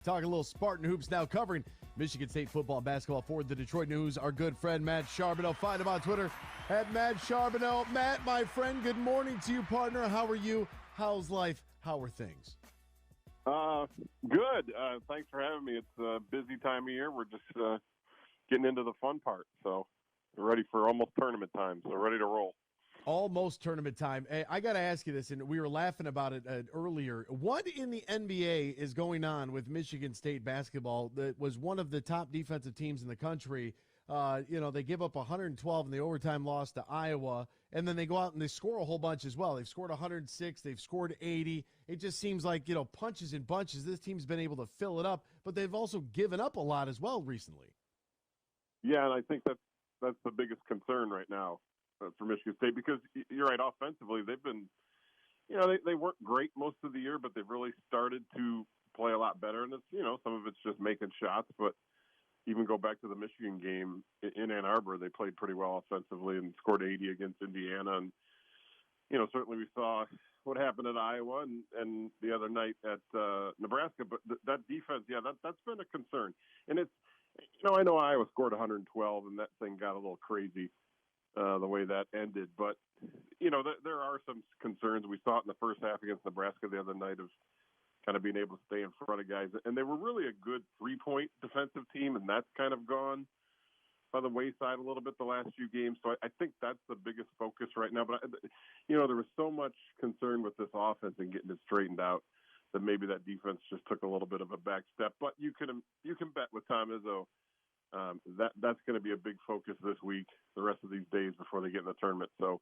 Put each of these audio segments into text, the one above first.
Talking a little Spartan Hoops now, covering Michigan State football and basketball for the Detroit News. Our good friend Matt Charboneau. Find him on Twitter at Matt Charboneau. Matt, my friend, good morning to you, partner. How are you? How's life? How are things? Good. Thanks for having me. It's a busy time of year. We're just getting into the fun part. So we're ready for almost tournament time. So ready to roll. Almost tournament time. Hey, I got to ask you this, and we were laughing about it earlier. What in the NBA is going on with Michigan State basketball? That was one of the top defensive teams in the country. They give up 112 in the overtime loss to Iowa, and then they go out and they score a whole bunch as well. They've scored 106. They've scored 80. It just seems like, punches and bunches. This team's been able to fill it up, but they've also given up a lot as well recently. Yeah, and I think that's the biggest concern right now for Michigan State, because you're right, offensively, they've been, they weren't great most of the year, but they've really started to play a lot better. And it's, some of it's just making shots, but even go back to the Michigan game in Ann Arbor, they played pretty well offensively and scored 80 against Indiana. And, certainly we saw what happened at Iowa and the other night at Nebraska, but that defense, that's been a concern. And it's, I know Iowa scored 112 and that thing got a little crazy. The way that ended. But, there are some concerns. We saw it in the first half against Nebraska the other night of kind of being able to stay in front of guys. And they were really a good three-point defensive team, and that's kind of gone by the wayside a little bit the last few games. So I think that's the biggest focus right now. But, there was so much concern with this offense and getting it straightened out that maybe that defense just took a little bit of a back step. But you can bet with Tom Izzo, that's going to be a big focus this week, the rest of these days before they get in the tournament. So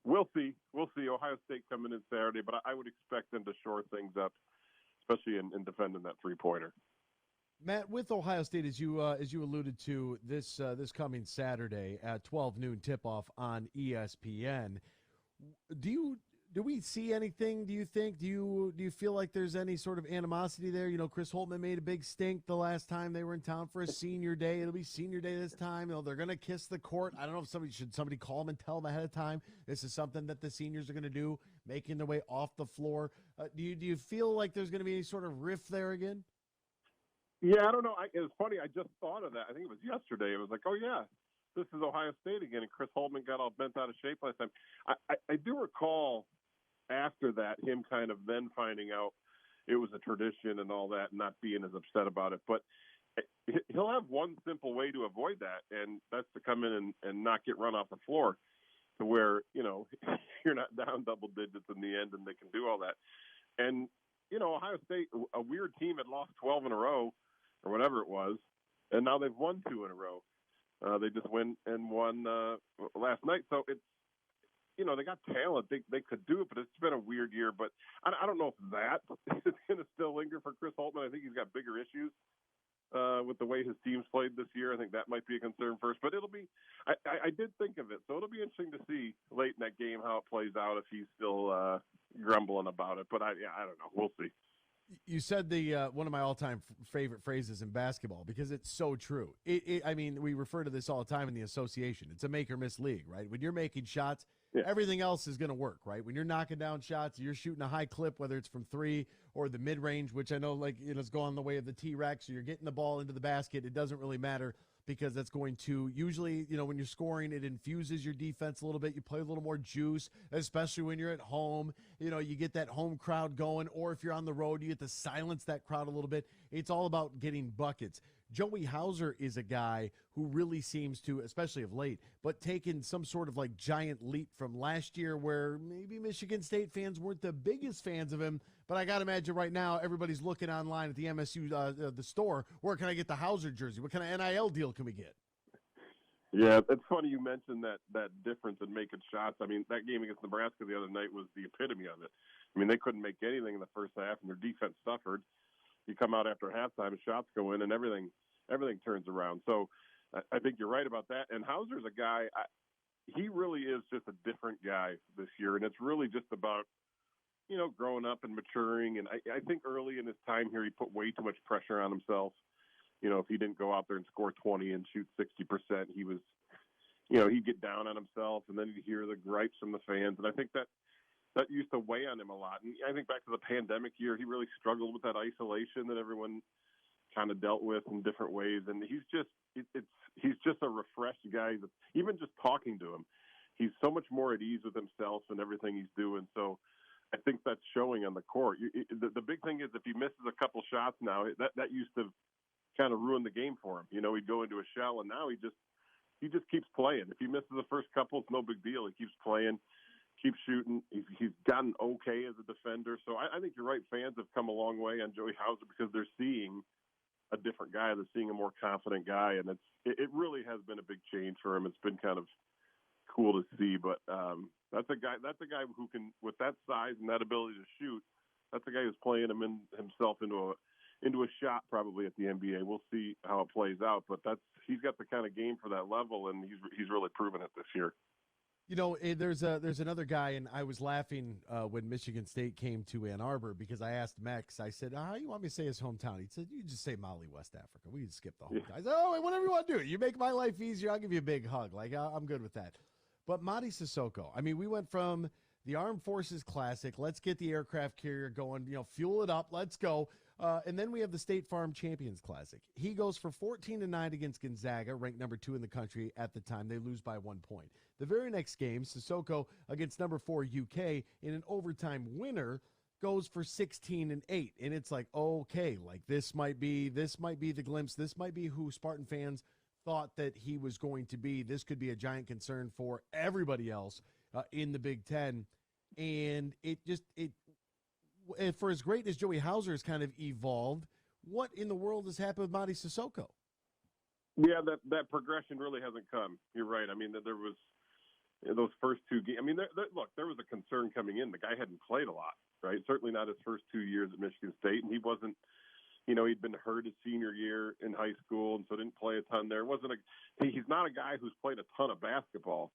we'll see. Ohio State coming in Saturday, but I would expect them to shore things up, especially in defending that three-pointer. Matt, with Ohio State, as you alluded to, this coming Saturday at 12 noon tip-off on ESPN, do we see anything, do you think? Do you feel like there's any sort of animosity there? Chris Holtmann made a big stink the last time they were in town for a senior day. It'll be senior day this time. They're going to kiss the court. I don't know if somebody call them and tell them ahead of time this is something that the seniors are going to do, making their way off the floor. Do you feel like there's going to be any sort of rift there again? Yeah, I don't know. It was funny. I just thought of that. I think it was yesterday. It was like, oh, yeah, this is Ohio State again, and Chris Holtmann got all bent out of shape last time. I do recall after that, him kind of then finding out it was a tradition and all that, and not being as upset about it. But he'll have one simple way to avoid that, and that's to come in and not get run off the floor to where, you're not down double digits in the end and they can do all that. And, Ohio State, a weird team, had lost 12 in a row or whatever it was, and now they've won 2 in a row. They just won last night. So it's, they got talent. They could do it, but it's been a weird year. But I don't know if that is going to still linger for Chris Holtmann. I think he's got bigger issues with the way his team's played this year. I think that might be a concern first. But it'll be – I did think of it. So it'll be interesting to see late in that game how it plays out if he's still grumbling about it. But I don't know. We'll see. You said the one of my all-time favorite phrases in basketball because it's so true. I mean, we refer to this all the time in the association. It's a make-or-miss league, right? When you're making shots – yeah. Everything else is going to work, right? When you're knocking down shots, you're shooting a high clip, whether it's from 3 or the mid-range, which I know it's going the way of the T-Rex, so you're getting the ball into the basket. It doesn't really matter because that's going to usually, when you're scoring, it infuses your defense a little bit. You play a little more juice, especially when you're at home. You get that home crowd going, or if you're on the road, you get to silence that crowd a little bit. It's all about getting buckets. Joey Hauser is a guy who really seems to, especially of late, but taken some sort of giant leap from last year where maybe Michigan State fans weren't the biggest fans of him. But I got to imagine right now everybody's looking online at the MSU, the store. Where can I get the Hauser jersey? What kind of NIL deal can we get? Yeah, it's funny you mentioned that difference in making shots. I mean, that game against Nebraska the other night was the epitome of it. I mean, they couldn't make anything in the first half, and their defense suffered. You come out after halftime, shots go in, and everything turns around. So I think you're right about that. And Hauser's a guy, he really is just a different guy this year, and it's really just about, growing up and maturing. And I think early in his time here, he put way too much pressure on himself. If he didn't go out there and score 20 and shoot 60%, he was, he'd get down on himself, and then he'd hear the gripes from the fans. And I think that that used to weigh on him a lot. And I think back to the pandemic year, he really struggled with that isolation that everyone kind of dealt with in different ways. And he's just a refreshed guy. Even just talking to him, he's so much more at ease with himself and everything he's doing. So I think that's showing on the court. The big thing is if he misses a couple shots now, that used to kind of ruin the game for him. He'd go into a shell, and now he just keeps playing. If he misses the first couple, it's no big deal. He keeps playing, keeps shooting. He's gotten okay as a defender. So I think you're right. Fans have come a long way on Joey Hauser because they're seeing a different guy. They're seeing a more confident guy, and it really has been a big change for him. It's been kind of cool to see, but that's a guy who can, with that size and that ability to shoot, that's a guy who's playing himself into a shot probably at the NBA. We'll see how it plays out, but he's got the kind of game for that level, and he's really proven it this year. There's another guy, and I was laughing when Michigan State came to Ann Arbor because I asked Mex, I said, how do you want me to say his hometown? He said, you just say Mali, West Africa. We can skip the whole time. I said, whatever you want to do. You make my life easier, I'll give you a big hug. Like, I'm good with that. But Mady Sissoko, I mean, we went from the Armed Forces Classic, let's get the aircraft carrier going, fuel it up, let's go. And then we have the State Farm Champions Classic. He goes for 14-9 against Gonzaga, ranked number 2 in the country at the time. They lose by 1 point. The very next game, Sissoko against number 4 UK in an overtime winner goes for 16-8. And it's like, okay, like this might be the glimpse. This might be who Spartan fans thought that he was going to be. This could be a giant concern for everybody else in the Big Ten. And for as great as Joey Hauser has kind of evolved, what in the world has happened with Mady Sissoko? Yeah, that progression really hasn't come. You're right. I mean, there was those first 2 games. I mean, look, there was a concern coming in. The guy hadn't played a lot, right? Certainly not his first 2 years at Michigan State, and he wasn't. He'd been hurt his senior year in high school, and so didn't play a ton there. He's not a guy who's played a ton of basketball.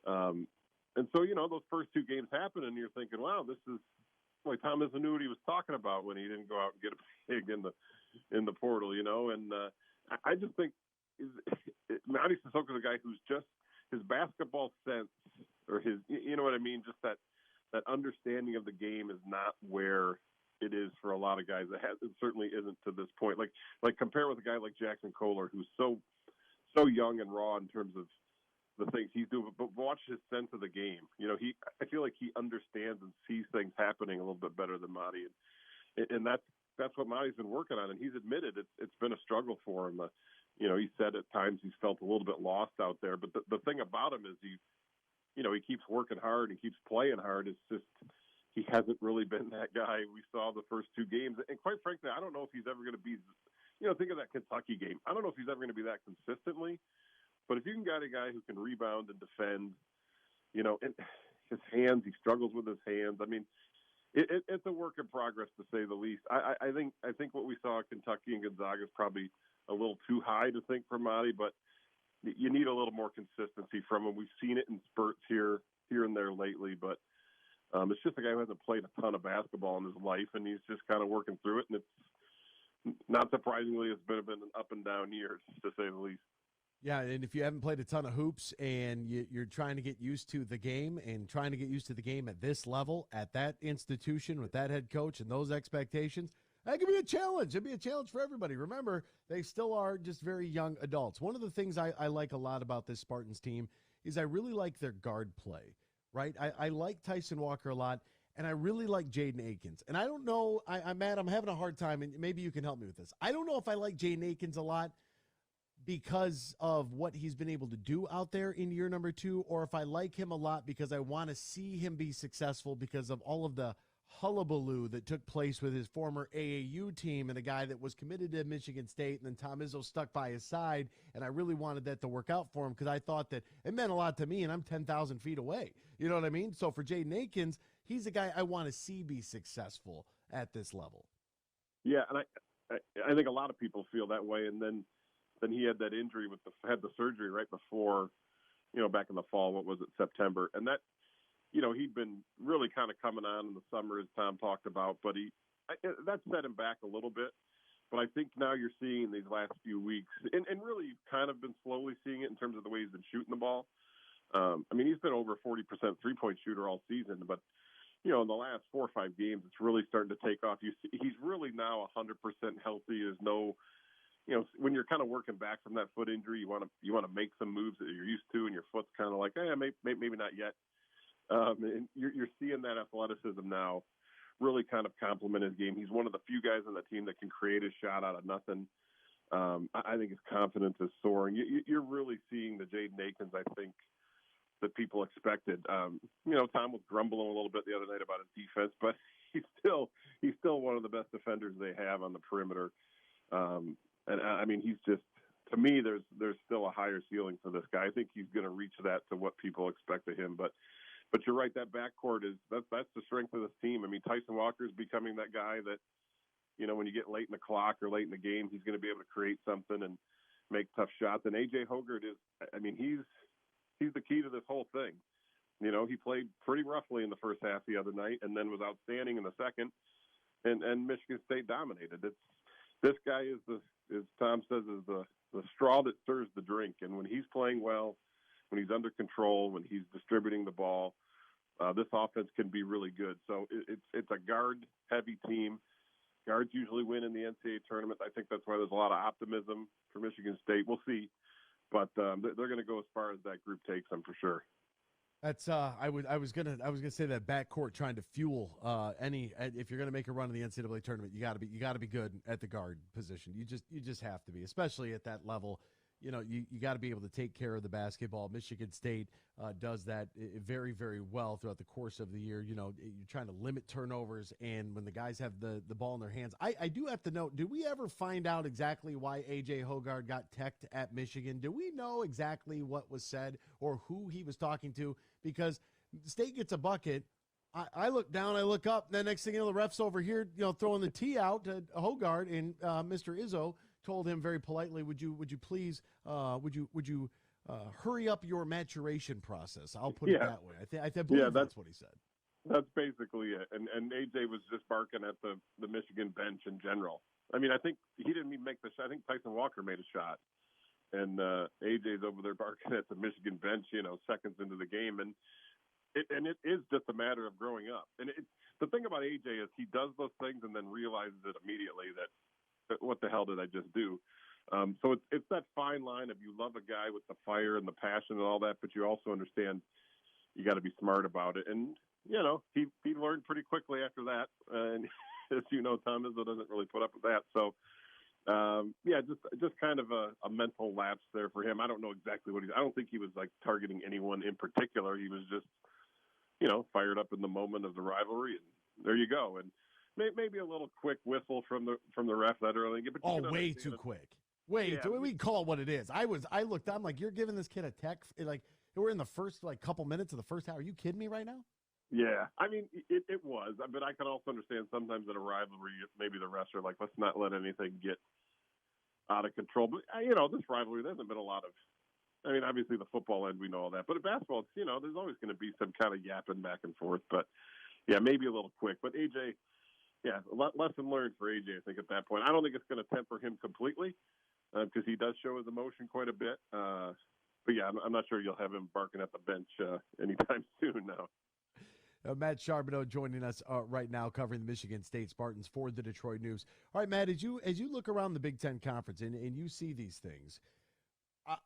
And so, those first 2 games happen, and you're thinking, wow, this is like Tom Izzo knew what he was talking about when he didn't go out and get a pig in the portal, And I just think Mady Sissoko is a guy who's just his basketball sense or his, you know what I mean? Just that understanding of the game is not where it is for a lot of guys. It certainly isn't to this point. Like compare with a guy like Jackson Kohler, who's so young and raw in terms of the things he's doing, but watch his sense of the game. I feel like he understands and sees things happening a little bit better than Mady, and that's what Mady's been working on. And he's admitted it's been a struggle for him. He said at times he's felt a little bit lost out there. But the thing about him is he keeps working hard and keeps playing hard. It's just he hasn't really been that guy we saw the first 2 games. And quite frankly, I don't know if he's ever going to be. Think of that Kentucky game. I don't know if he's ever going to be that consistently. But if you can get a guy who can rebound and defend, and his hands, he struggles with his hands. I mean, it's a work in progress to say the least. I think what we saw at Kentucky and Gonzaga is probably a little too high to think for Mady, but you need a little more consistency from him. We've seen it in spurts here and there lately, but it's just a guy who hasn't played a ton of basketball in his life, and he's just kind of working through it. And it's not surprisingly, it's been an up and down years, to say the least. Yeah, and if you haven't played a ton of hoops and you're trying to get used to the game and trying to get used to the game at this level, at that institution with that head coach and those expectations, that could be a challenge. It'd be a challenge for everybody. Remember, they still are just very young adults. One of the things I like a lot about this Spartans team is I really like their guard play, right? I like Tyson Walker a lot, and I really like Jaden Akins. And I don't know, I'm having a hard time, and maybe you can help me with this. I don't know if I like Jaden Akins a lot because of what he's been able to do out there in year number 2, or if I like him a lot because I want to see him be successful because of all of the hullabaloo that took place with his former AAU team and a guy that was committed to Michigan State, and then Tom Izzo stuck by his side, and I really wanted that to work out for him because I thought that it meant a lot to me, and I'm 10,000 feet away. You know what I mean? So for Jaden Akins, he's a guy I want to see be successful at this level. Yeah, and I think a lot of people feel that way, and then he had that injury had the surgery right before, back in the fall. What was it, September? And that, he'd been really kind of coming on in the summer, as Tom talked about, but that set him back a little bit. But I think now you're seeing these last few weeks, and really you've kind of been slowly seeing it in terms of the way he's been shooting the ball. I mean, he's been over 40% 3-point shooter all season, but in the last 4 or 5 games, it's really starting to take off. He's really now 100% healthy. There's no, when you're kind of working back from that foot injury, you want to make some moves that you're used to, and your foot's kind of like, maybe not yet. And you're seeing that athleticism now really kind of complement his game. He's one of the few guys on the team that can create a shot out of nothing. I think his confidence is soaring. You're really seeing the Jaden Akins, I think, that people expected. Tom was grumbling a little bit the other night about his defense, but he's still one of the best defenders they have on the perimeter. And I mean, he's just, to me, there's still a higher ceiling for this guy. I think he's going to reach that to what people expect of him. But you're right, that backcourt that's the strength of this team. I mean, Tyson Walker's becoming that guy that, when you get late in the clock or late in the game, he's going to be able to create something and make tough shots. And A.J. Hogard he's the key to this whole thing. He played pretty roughly in the first half the other night and then was outstanding in the second, and Michigan State dominated. This guy is as Tom says, is the straw that stirs the drink. And when he's playing well, when he's under control, when he's distributing the ball, this offense can be really good. So it's a guard-heavy team. Guards usually win in the NCAA tournament. I think that's why there's a lot of optimism for Michigan State. We'll see. But they're going to go as far as that group takes them for sure. That's I was gonna say that backcourt trying to fuel if you're gonna make a run in the NCAA tournament, you gotta be good at the guard position. You just have to be, especially at that level. You got to be able to take care of the basketball. Michigan State does that very, very well throughout the course of the year. You're trying to limit turnovers, and when the guys have the ball in their hands. I do have to note, did we ever find out exactly why A.J. Hogard got teched at Michigan? Do we know exactly what was said or who he was talking to? Because State gets a bucket. I look down, I look up, and the next thing you know, the ref's over here, throwing the tee out to Hogard, and Mr. Izzo told him very politely, would you please hurry up your maturation process? I'll put it that way. I believe that's what he said. That's basically it. And AJ was just barking at the Michigan bench in general. I mean, I think he didn't even make the shot. I think Tyson Walker made a shot, and AJ's over there barking at the Michigan bench, seconds into the game, and it is just a matter of growing up. And the thing about AJ is he does those things and then realizes it immediately that what the hell did I just do? So it's that fine line of you love a guy with the fire and the passion and all that, but you also understand you got to be smart about it. And, he learned pretty quickly after that. And as you know, Tom Izzo doesn't really put up with that. So, just kind of a mental lapse there for him. I don't know exactly I don't think he was like targeting anyone in particular. He was just, fired up in the moment of the rivalry, and there you go. And maybe a little quick whistle from the ref that early. But way too quick. We can call it what it is. I looked, I'm like, you're giving this kid a tech, like we're in the first couple minutes of the first hour. Are you kidding me right now? Yeah, I mean it was, but I can also understand sometimes in a rivalry, maybe the refs are like, let's not let anything get out of control. But this rivalry, there hasn't been a lot of. I mean, obviously the football end, we know all that, but at basketball, it's, there's always going to be some kind of yapping back and forth. But yeah, maybe a little quick. But AJ. Yeah, lesson learned for AJ, I think, at that point. I don't think it's going to temper him completely because he does show his emotion quite a bit. But, yeah, I'm not sure you'll have him barking at the bench anytime soon now. Matt Charboneau joining us right now, covering the Michigan State Spartans for the Detroit News. All right, Matt, as you look around the Big Ten Conference and you see these things,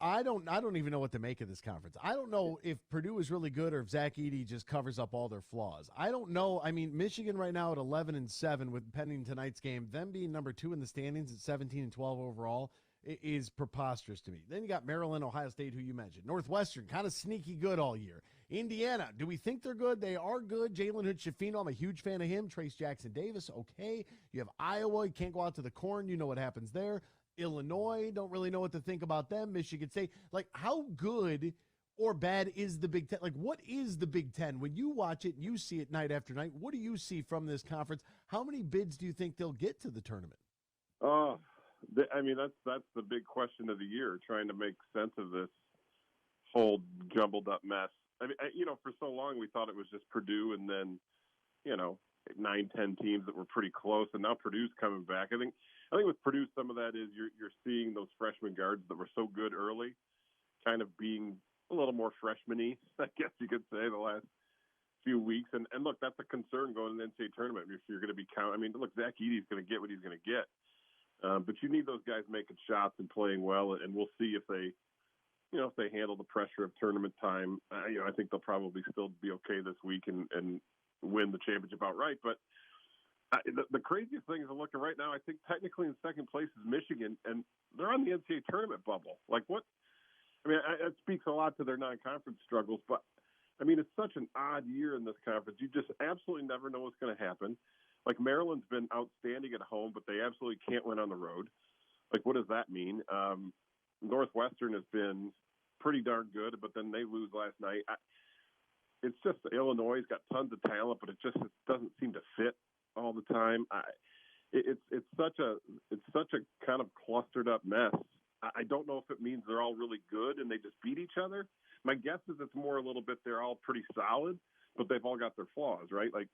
I don't even know what to make of this conference. I don't know if Purdue is really good or if Zach Edey just covers up all their flaws. I don't know. I mean, Michigan right now at 11-7 with pending tonight's game, them being number 2 in the standings at 17-12 overall is preposterous to me. Then you got Maryland, Ohio State, who you mentioned. Northwestern, kind of sneaky good all year. Indiana, do we think they're good? They are good. Jalen Hood-Schifino, I'm a huge fan of him. Trace Jackson-Davis, okay. You have Iowa, you can't go out to the corn. You know what happens there. Illinois, don't really know what to think about them. Michigan State, how good or bad is the Big Ten? What is the Big Ten? When you watch it and you see it night after night, what do you see from this conference? How many bids do you think they'll get to the tournament? That's the big question of the year, trying to make sense of this whole jumbled up mess. I mean, for so long we thought it was just Purdue and then, 9-10 teams that were pretty close, and now Purdue's coming back. I think with Purdue, some of that is you're seeing those freshman guards that were so good early kind of being a little more freshman-y, I guess you could say, the last few weeks. And look, that's a concern going to the NCAA tournament. If you're going to be look, Zach Edey's going to get what he's going to get. But you need those guys making shots and playing well, and we'll see if they handle the pressure of tournament time. I think they'll probably still be okay this week and win the championship outright. But the craziest thing is looking right now, I think technically in second place is Michigan, and they're on the NCAA tournament bubble. Like what? It speaks a lot to their non-conference struggles, but it's such an odd year in this conference. You just absolutely never know what's going to happen. Like Maryland's been outstanding at home, but they absolutely can't win on the road. Like, what does that mean? Northwestern has been pretty darn good, but then they lose last night. It's just Illinois has got tons of talent, but it doesn't seem to fit all the time. It's such a kind of clustered up mess. I don't know if it means they're all really good and they just beat each other. My guess is it's more a little bit they're all pretty solid, but they've all got their flaws, right? Like,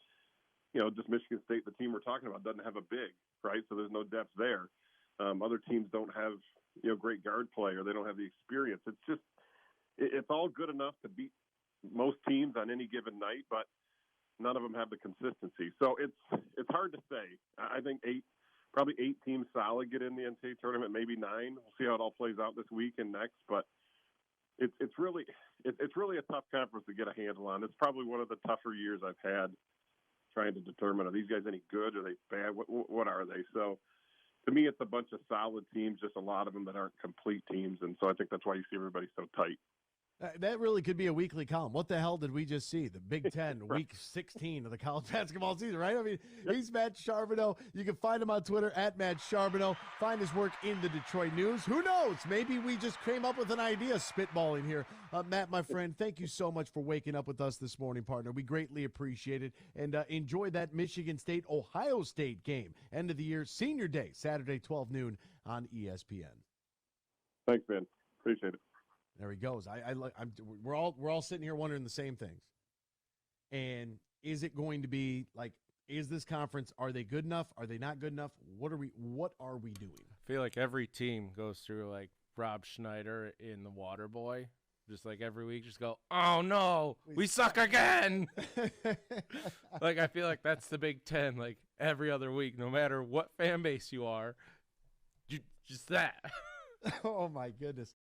just Michigan State, the team we're talking about, doesn't have a big, right? So there's no depth there. Other teams don't have, great guard play, or they don't have the experience. It's just, it's all good enough to beat most teams on any given night, but none of them have the consistency. So it's hard to say. I think probably eight teams solid get in the NCAA tournament, maybe 9. We'll see how it all plays out this week and next, but it's really a tough conference to get a handle on. It's probably one of the tougher years I've had trying to determine, are these guys any good? Are they bad? What are they? So to me, it's a bunch of solid teams, just a lot of them that aren't complete teams. And so I think that's why you see everybody so tight. That really could be a weekly column. What the hell did we just see? The Big Ten, week 16 of the college basketball season, right? He's Matt Charboneau. You can find him on Twitter at Matt Charboneau. Find his work in the Detroit News. Who knows? Maybe we just came up with an idea spitballing here. Matt, my friend, thank you so much for waking up with us this morning, partner. We greatly appreciate it. And enjoy that Michigan State-Ohio State game. End of the year, Senior Day, Saturday, 12 noon on ESPN. Thanks, man. Appreciate it. There he goes. We're all sitting here wondering the same things. And is it going to be like, is this conference, are they good enough? Are they not good enough? What are we doing? I feel like every team goes through like Rob Schneider in The Waterboy. Just like every week, just go, oh no, we suck again. Like, I feel like that's the Big Ten, like every other week, no matter what fan base you are, just that. Oh my goodness.